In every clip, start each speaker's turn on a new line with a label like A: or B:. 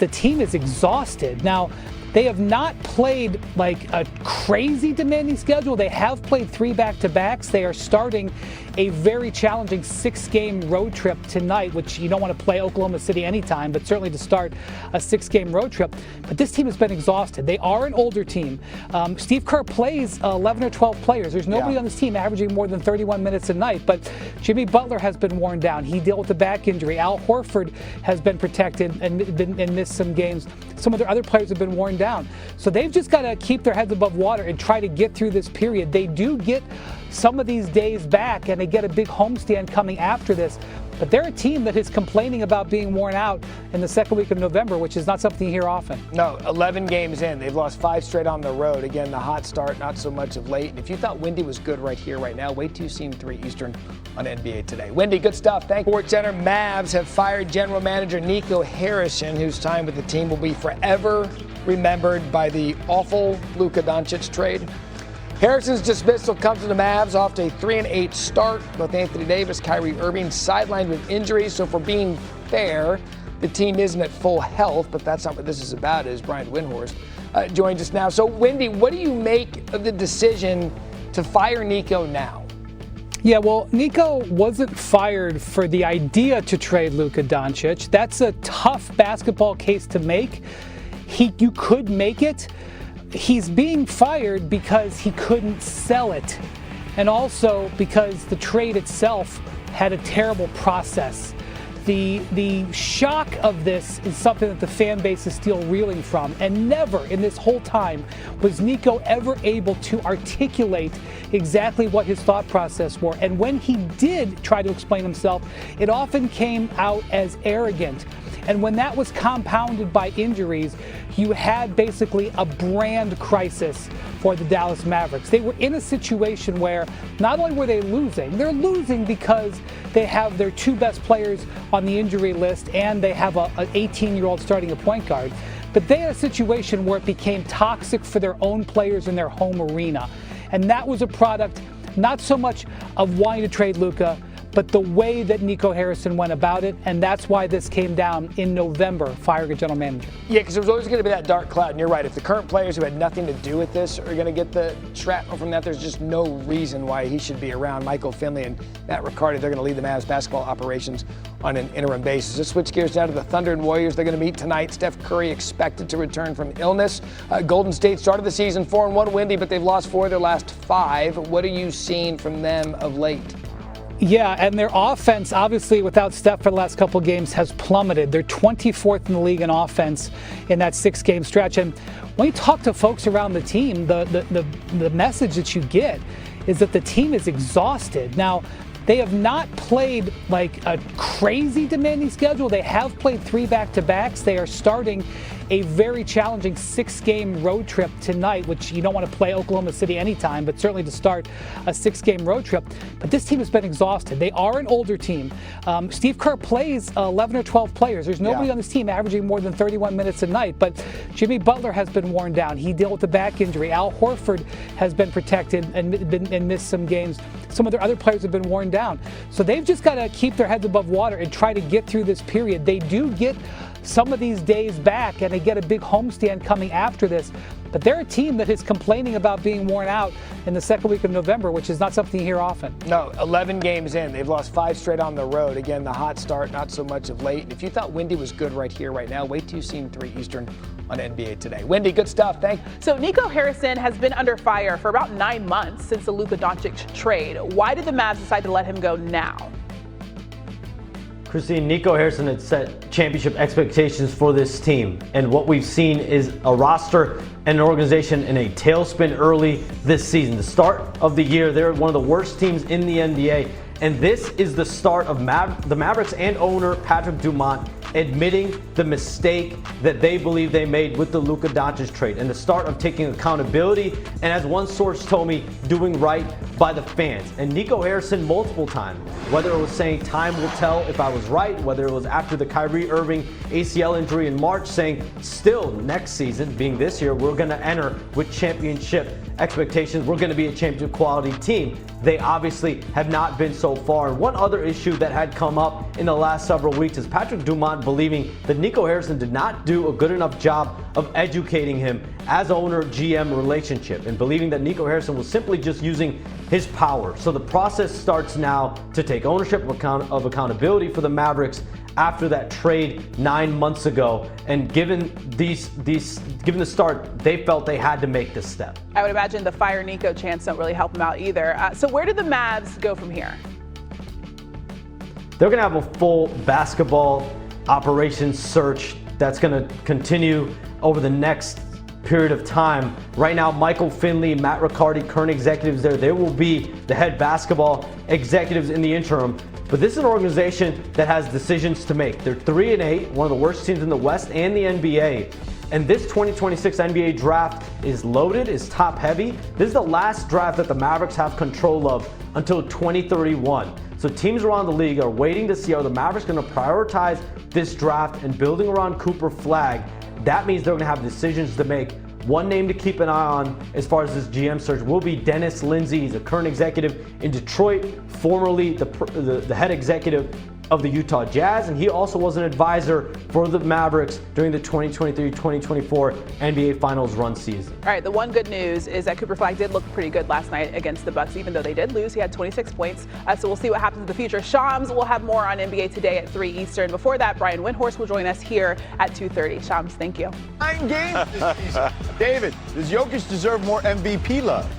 A: the team is exhausted. Now, they have not played like a crazy demanding schedule. They have played 3 back-to-backs. They are starting a very challenging 6-game road trip tonight, which you don't want to play Oklahoma City anytime, but certainly to start a 6-game road trip. But this team has been exhausted. They are an older team. Steve Kerr plays 11 or 12 players. There's nobody on this team averaging more than 31 minutes a night, but Jimmy Butler has been worn down. He dealt with a back injury. Al Horford has been protected and missed some games. Some of their other players have been worn down. So they've just got to keep their heads above water and try to get through this period. They do get some of these days back, and they get a big homestand coming after this. But they're a team that is complaining about being worn out in the second week of November, which is not something you hear often.
B: No, 11 games in. They've lost 5 straight on the road. Again, the hot start, not so much of late. And if you thought Wendy was good right here, right now, wait till you see him 3 Eastern on NBA Today. Wendy, good stuff. Thank you. SportsCenter Mavs have fired general manager Nico Harrison, whose time with the team will be forever remembered by the awful Luka Doncic trade. Harrison's dismissal comes to the Mavs off to a 3-8 start. Both Anthony Davis, Kyrie Irving sidelined with injuries. So for being fair, the team isn't at full health, but that's not what this is about, as Brian Winhorst joins us now. So Wendy, what do you make of the decision to fire Nico now?
A: Yeah, well, Nico wasn't fired for the idea to trade Luka Doncic. That's a tough basketball case to make. You could make it. He's being fired because he couldn't sell it, and also because the trade itself had a terrible process. The shock of this is something that the fan base is still reeling from, and never in this whole time was Nico ever able to articulate exactly what his thought process were. And when he did try to explain himself, it often came out as arrogant. And when that was compounded by injuries, you had basically a brand crisis for the Dallas Mavericks. They were in a situation where not only were they losing, they're losing because they have their 2 best players on the injury list and they have an 18-year-old starting a point guard. But they had a situation where it became toxic for their own players in their home arena. And that was a product not so much of wanting to trade Luka, but the way that Nico Harrison went about it, and that's why this came down in November, firing a general manager.
B: Yeah, because there was always going to be that dark cloud, and you're right. If the current players who had nothing to do with this are going to get the shrapnel from that, there's just no reason why he should be around. Michael Finley and Matt Riccardi, they're going to lead the Mavs basketball operations on an interim basis. Let's switch gears now to the Thunder and Warriors. They're going to meet tonight. Steph Curry expected to return from illness. Golden State started the season 4-1, Wendy, but they've lost 4 of their last 5. What are you seeing from them of late?
A: Yeah, and their offense, obviously, without Steph for the last couple of games, has plummeted. They're 24th in the league in offense in that 6-game stretch. And when you talk to folks around the team, the message that you get is that the team is exhausted. Now, they have not played like a crazy demanding schedule. They have played 3 back-to-backs. They are starting a very challenging 6-game road trip tonight, which you don't want to play Oklahoma City anytime, but certainly to start a 6-game road trip. But this team has been exhausted. They are an older team. Steve Kerr plays 11 or 12 players. There's nobody on this team averaging more than 31 minutes a night, but Jimmy Butler has been worn down. He dealt with a back injury. Al Horford has been protected and missed some games. Some of their other players have been worn down. So they've just got to keep their heads above water and try to get through this period. They do get some of these days back, and they get a big homestand coming after this. But they're a team that is complaining about being worn out in the second week of November, which is not something you hear often.
B: No, 11 games in. They've lost 5 straight on the road. Again, the hot start, not so much of late. And if you thought Wendy was good right here, right now, wait till you see him 3 Eastern on NBA Today. Wendy, good stuff. Thank you.
C: So Nico Harrison has been under fire for about 9 months since the Luka Doncic trade. Why did the Mavs decide to let him go now?
D: Christine, Nico Harrison had set championship expectations for this team, and what we've seen is a roster and an organization in a tailspin early this season. The start of the year, they're one of the worst teams in the NBA, and this is the start of the Mavericks and owner Patrick Dumont admitting the mistake that they believe they made with the Luka Doncic trade, and the start of taking accountability, and as one source told me, doing right by the fans. And Nico Harrison multiple times, whether it was saying time will tell if I was right, whether it was after the Kyrie Irving ACL injury in March, saying still next season, being this year, we're going to enter with championship expectations. We're going to be a championship quality team. They obviously have not been so far. And one other issue that had come up in the last several weeks is Patrick Dumont believing that Nico Harrison did not do a good enough job of educating him as owner-GM relationship, and believing that Nico Harrison was simply just using his power. So the process starts now to take ownership of accountability for the Mavericks after that trade 9 months ago. And given given the start, they felt they had to make this step.
C: I would imagine the fire Nico chants don't really help him out either. So where do the Mavs go from here?
D: They're going to have a full basketball operations search that's going to continue over the next period of time. Right now, Michael Finley, Matt Riccardi, current executives there. They will be the head basketball executives in the interim. But this is an organization that has decisions to make. They're 3-8, one of the worst teams in the West and the NBA. And this 2026 NBA draft is loaded, is top heavy. This is the last draft that the Mavericks have control of until 2031. So teams around the league are waiting to see, are the Mavericks going to prioritize this draft and building around Cooper Flag? That means they're going to have decisions to make. One name to keep an eye on as far as this GM search will be Dennis Lindsey. He's a current executive in Detroit, formerly the head executive of the Utah Jazz, and he also was an advisor for the Mavericks during the 2023-2024 NBA Finals run season.
C: All right, the one good news is that Cooper Flag did look pretty good last night against the Bucks, even though they did lose. He had 26 points, so we'll see what happens in the future. Shams will have more on NBA Today at 3 Eastern. Before that, Brian Winhorst will join us here at 2:30. Shams, thank you.
E: 9 games this season. David, does Jokic deserve more MVP love?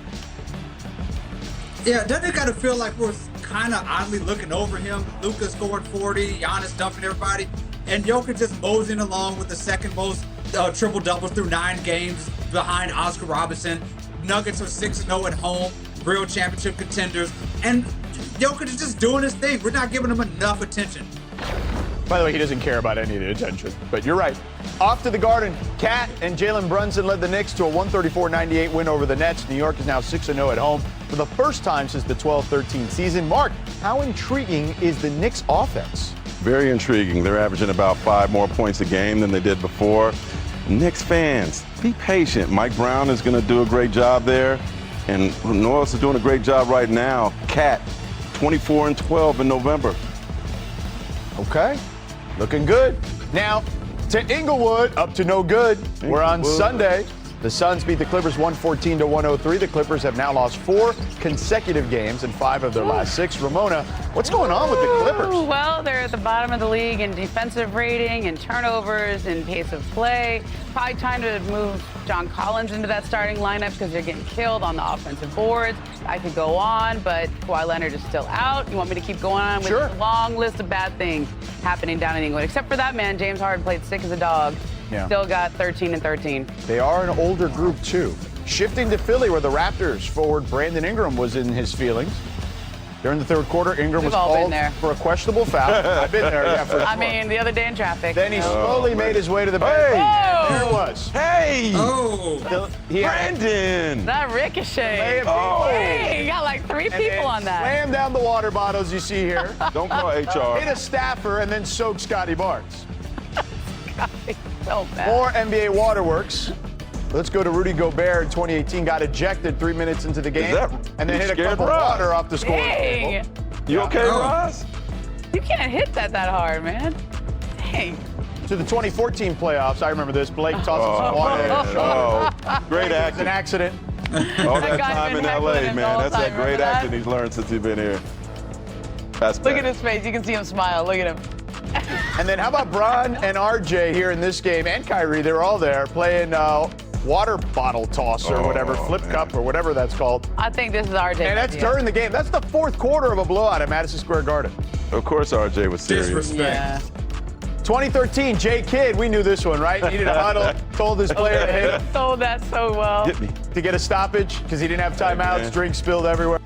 F: Yeah, doesn't it kind of feel like we're kind of oddly looking over him? Luka scored 40, Giannis dumping everybody, and Jokic just moseying along with the second most triple-doubles through 9 games behind Oscar Robertson. Nuggets are 6-0 at home, real championship contenders, and Jokic is just doing his thing. We're not giving him enough attention.
E: By the way, he doesn't care about any of the attention, but you're right. Off to the Garden, Cat and Jalen Brunson led the Knicks to a 134-98 win over the Nets. New York is now 6-0 at home for the first time since the 12-13 season. Mark, how intriguing is the Knicks offense?
G: Very intriguing. They're averaging about 5 more points a game than they did before. Knicks fans, be patient. Mike Brown is going to do a great job there, and Norris is doing a great job right now. Cat, 24-12 in November.
E: Okay, looking good. Now, to Inglewood, up to no good. We're on Sunday. The Suns beat the Clippers 114-103. The Clippers have now lost 4 consecutive games in 5 of their last 6. Ramona, what's going on with the Clippers?
H: Well, they're at the bottom of the league in defensive rating and turnovers and pace of play. Probably time to move John Collins into that starting lineup because they're getting killed on the offensive boards. I could go on, but Kawhi Leonard is still out. You want me to keep going on with a long list of bad things happening down in England? Except for that man, James Harden played sick as a dog. Yeah. Still got 13-13.
E: They are an older group, too. Shifting to Philly, where the Raptors forward Brandon Ingram was in his feelings. During the third quarter, Ingram was called for a questionable foul. I've been there, yeah, for sure.
H: I mean, the other day in traffic.
E: Then he slowly made his way to the bench.
G: Hey!
E: There it was.
G: Hey!
F: Oh!
G: Brandon!
H: That ricochet. Hey, you got like 3 people on that.
E: Slam down the water bottles you see here.
G: Don't call HR.
E: Hit a staffer and then soak Scotty Barnes.
H: So bad.
E: More NBA waterworks. Let's go to Rudy Gobert in 2018. Got ejected 3 minutes into the game. And then hit a cup of water off the scoring table.
G: You okay, Ross?
H: You can't hit that hard, man. Dang.
E: To the 2014 playoffs, I remember this. Blake tossing some water in his shoulder.
G: Great acting.
E: It's an accident.
G: All that time in LA, man. That's that great acting he's learned since he's been here. Look
H: at his face. You can see him smile. Look at him.
E: And then how about Bron and RJ here in this game, and Kyrie, they're all there playing water bottle toss or whatever, flip cup or whatever that's called.
H: I think this is RJ.
E: And that's during the game. That's the 4th quarter of a blowout at Madison Square Garden.
G: Of course RJ was serious.
H: Yeah.
E: 2013, Jay Kidd, we knew this one, right? Needed a huddle, told his player to hit him.
H: Told that so well.
E: To get a stoppage because he didn't have timeouts, drinks spilled everywhere.